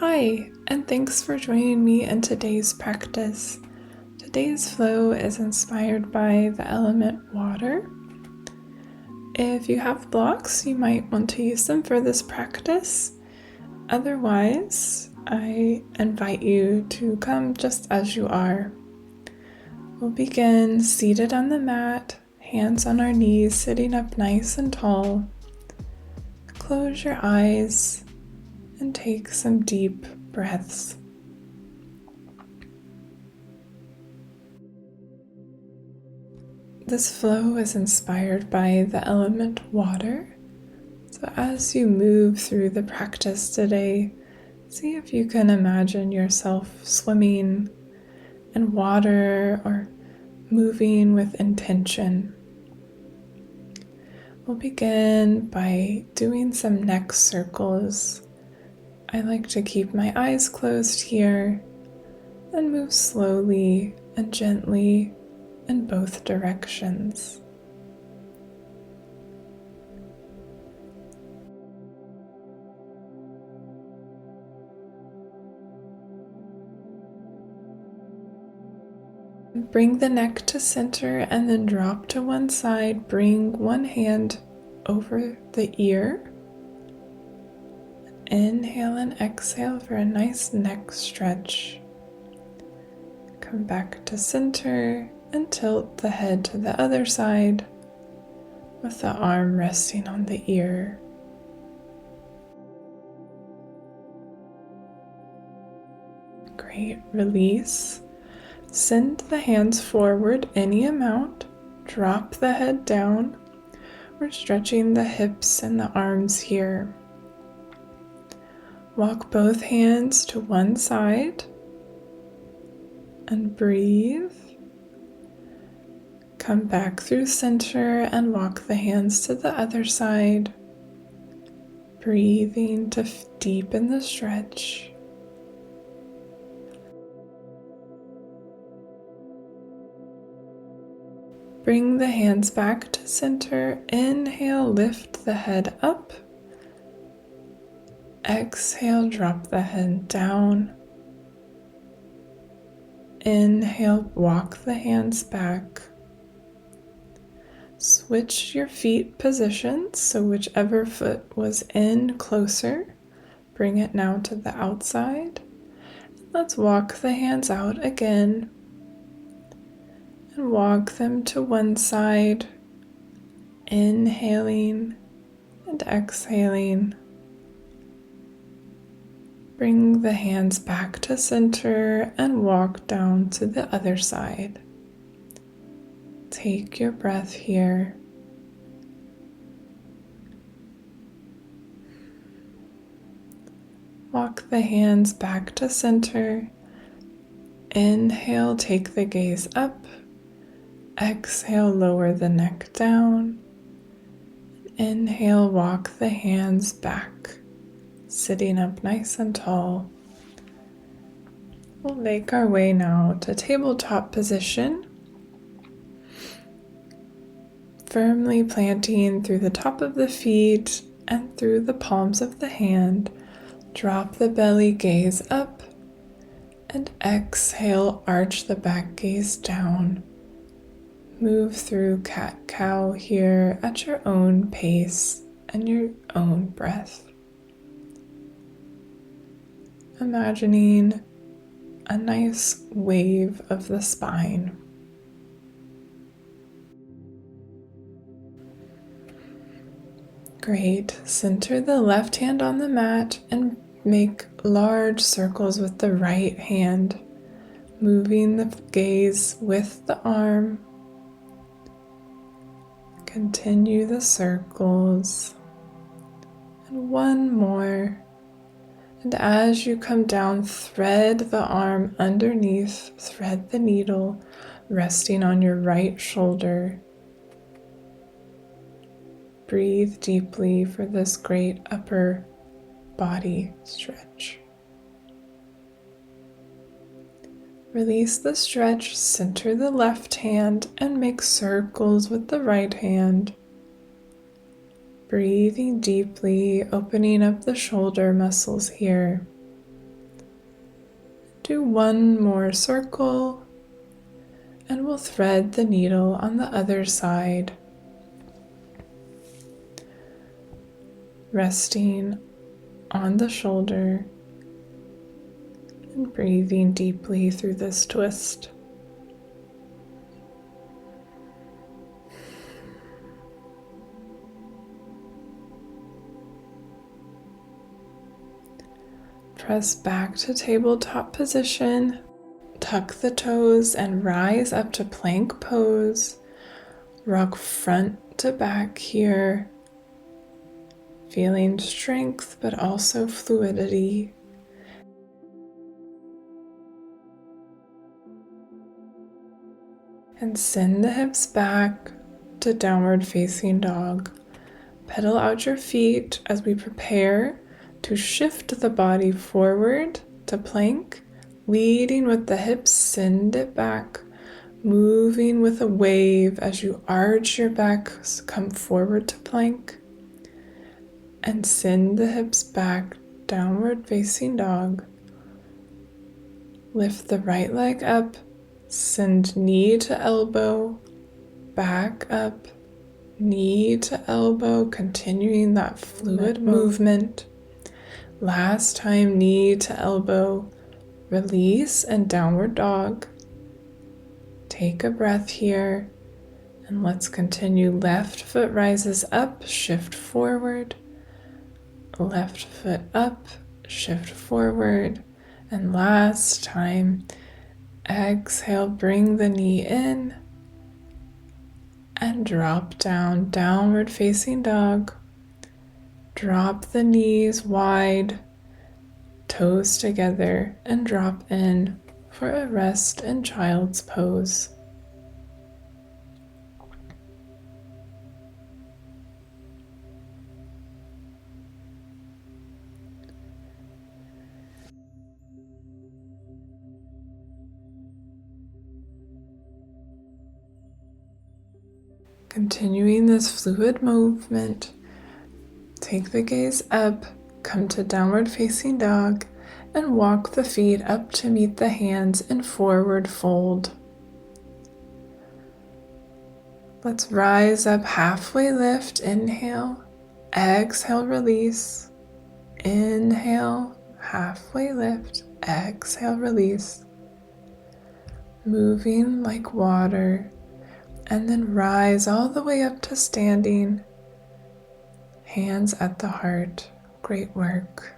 Hi, and thanks for joining me in today's practice. Today's flow is inspired by the element water. If you have blocks, you might want to use them for this practice. Otherwise, I invite you to come just as you are. We'll begin seated on the mat, hands on our knees, sitting up nice and tall. Close your eyes and take some deep breaths. This flow is inspired by the element water. So as you move through the practice today, see if you can imagine yourself swimming in water or moving with intention. We'll begin by doing some neck circles. I like to keep my eyes closed here and move slowly and gently in both directions. Bring the neck to center and then drop to one side. Bring one hand over the ear. Inhale and exhale for a nice neck stretch. Come back to center and tilt the head to the other side with the arm resting on the ear. Great. Release. Send the hands forward any amount. Drop the head down. We're stretching the hips and the arms here. Walk both hands to one side and breathe. Come back through center and walk the hands to the other side, breathing to deepen the stretch. Bring the hands back to center. Inhale, lift the head up. Exhale, drop the head down. Inhale, walk the hands back. Switch your feet positions, so whichever foot was in closer, bring it now to the outside. Let's walk the hands out again and walk them to one side, inhaling and exhaling. Bring the hands back to center and walk down to the other side. Take your breath here. Walk the hands back to center. Inhale, take the gaze up. Exhale, lower the neck down. Inhale, walk the hands back, sitting up nice and tall. We'll make our way now to tabletop position. Firmly planting through the top of the feet and through the palms of the hand. Drop the belly, gaze up, and exhale, arch the back gaze down. Move through cat-cow here at your own pace and your own breath. Imagining a nice wave of the spine. Great. Center the left hand on the mat and make large circles with the right hand, moving the gaze with the arm. Continue the circles. And one more. And as you come down, thread the arm underneath, thread the needle, resting on your right shoulder. Breathe deeply for this great upper body stretch. Release the stretch, center the left hand, and make circles with the right hand. Breathing deeply, opening up the shoulder muscles here. Do one more circle, and we'll thread the needle on the other side, resting on the shoulder and breathing deeply through this twist. Press back to tabletop position. Tuck the toes and rise up to plank pose. Rock front to back here, feeling strength but also fluidity. And send the hips back to downward facing dog. Pedal out your feet as we prepare to shift the body forward to plank, leading with the hips, send it back, moving with a wave as you arch your back, come forward to plank, and send the hips back, downward facing dog. Lift the right leg up, send knee to elbow, back up, knee to elbow, continuing that fluid movement. Last time, knee to elbow, release and downward dog. Take a breath here, and let's continue. Left foot rises up, shift forward. Left foot up, shift forward. And last time, exhale, bring the knee in and drop down, downward facing dog. Drop the knees wide, toes together, and drop in for a rest in child's pose. Continuing this fluid movement, take the gaze up, come to downward facing dog, and walk the feet up to meet the hands in forward fold. Let's rise up, halfway lift, inhale, exhale, release, inhale, halfway lift, exhale, release. Moving like water, and then rise all the way up to standing. Hands at the heart. Great work.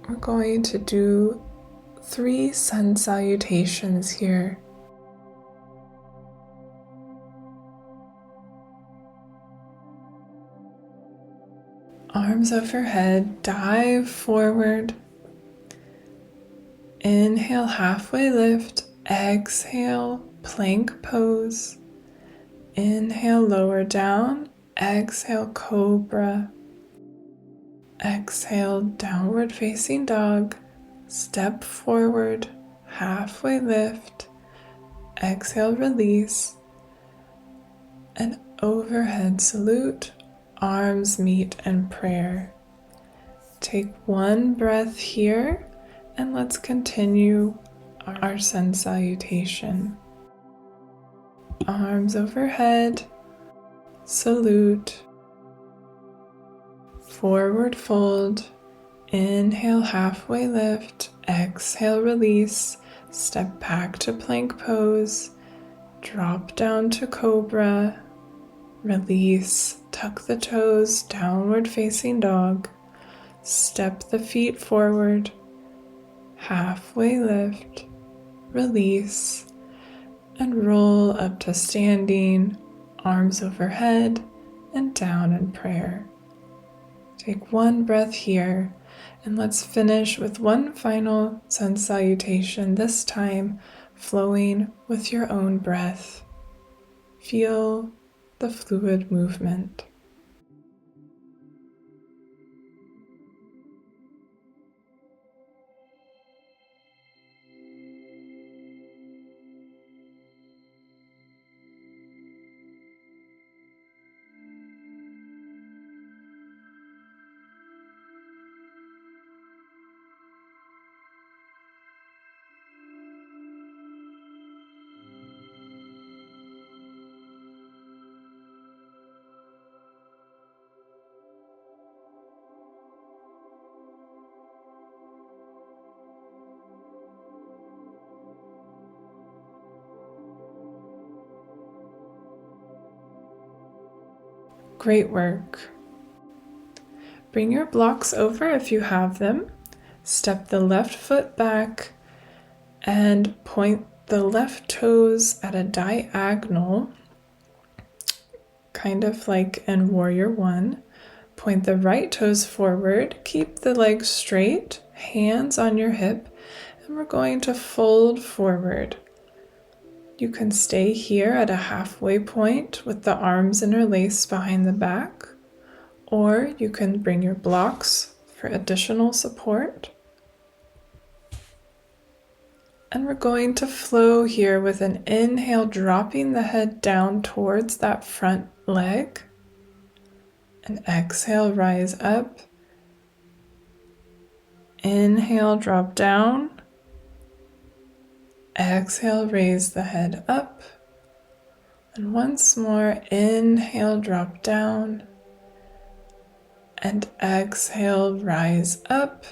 We're going to do 3 sun salutations here. Arms overhead, dive forward. Inhale, halfway lift. Exhale, plank pose. Inhale, lower down. Exhale, cobra. Exhale, downward facing dog. Step forward, halfway lift. Exhale, release. And overhead salute. Arms meet in prayer. Take one breath here, and let's continue our sun salutation. Arms overhead, salute, forward fold, inhale, halfway lift, exhale, release, step back to plank pose, drop down to cobra, release, tuck the toes, downward facing dog, step the feet forward, halfway lift, release, and roll up to standing, arms overhead and down in prayer. Take one breath here, and let's finish with one final sun salutation, this time flowing with your own breath. Feel the fluid movement. Great work. Bring your blocks over if you have them. Step the left foot back and point the left toes at a diagonal, kind of like in Warrior One. Point the right toes forward, keep the legs straight, hands on your hip, and we're going to fold forward. You can stay here at a halfway point with the arms interlaced behind the back, or you can bring your blocks for additional support. And we're going to flow here with an inhale, dropping the head down towards that front leg. And exhale, rise up. Inhale, drop down. Exhale, raise the head up. And once more, inhale, drop down. And exhale, rise up.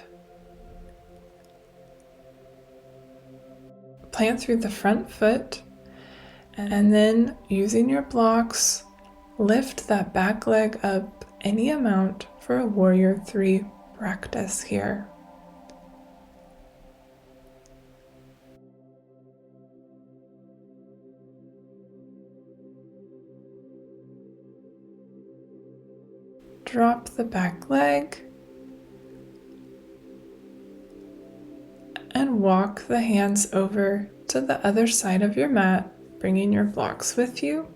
Plant through the front foot. And then, using your blocks, lift that back leg up any amount for a Warrior 3 practice here. Drop the back leg and walk the hands over to the other side of your mat, bringing your blocks with you.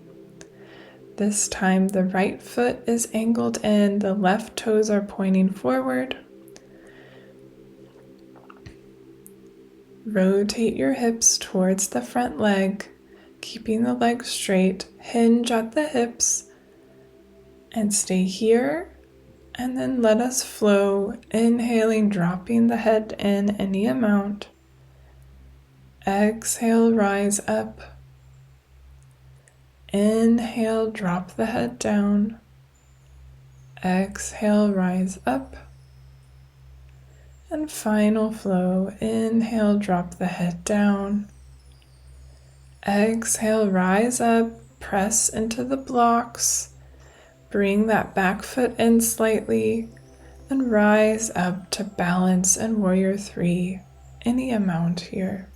This time the right foot is angled in, the left toes are pointing forward. Rotate your hips towards the front leg, keeping the legs straight, hinge at the hips, and stay here. And then let us flow, inhaling, dropping the head in any amount. Exhale, rise up. Inhale, drop the head down. Exhale, rise up. And final flow. Inhale, drop the head down. Exhale, rise up. Press into the blocks. Bring that back foot in slightly and rise up to balance and Warrior 3, any amount here.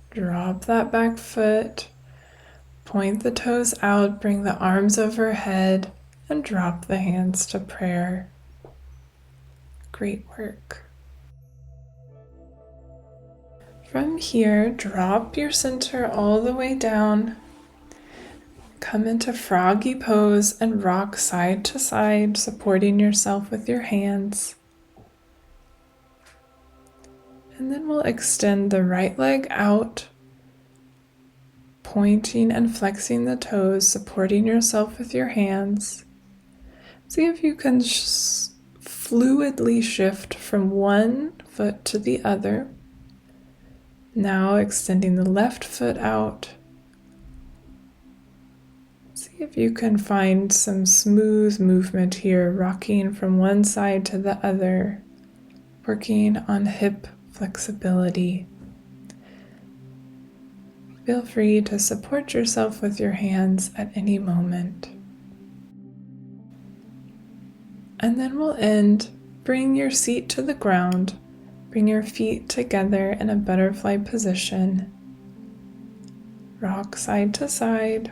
Drop that back foot, point the toes out, bring the arms overhead, and drop the hands to prayer. Great work. From here, drop your center all the way down. Come into froggy pose and rock side to side, supporting yourself with your hands. And then we'll extend the right leg out, pointing and flexing the toes, supporting yourself with your hands. See if you can fluidly shift from one foot to the other. Now extending the left foot out. See if you can find some smooth movement here, rocking from one side to the other, working on hip flexibility. Feel free to support yourself with your hands at any moment. And then we'll end. Bring your seat to the ground. Bring your feet together in a butterfly position. Rock side to side.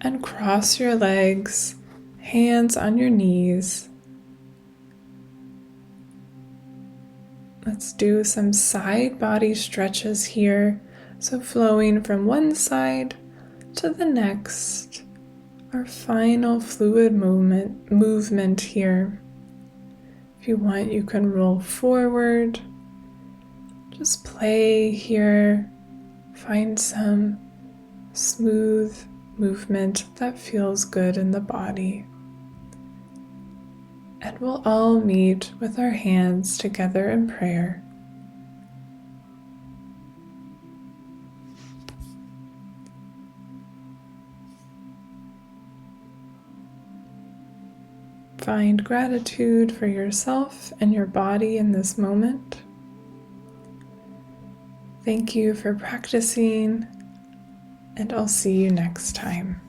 And cross your legs, hands on your knees. Let's do some side body stretches here. So flowing from one side to the next. Our final fluid movement here. If you want, you can roll forward. Just play here. Find some smooth movement that feels good in the body. And we'll all meet with our hands together in prayer. Find gratitude for yourself and your body in this moment. Thank you for practicing, and I'll see you next time.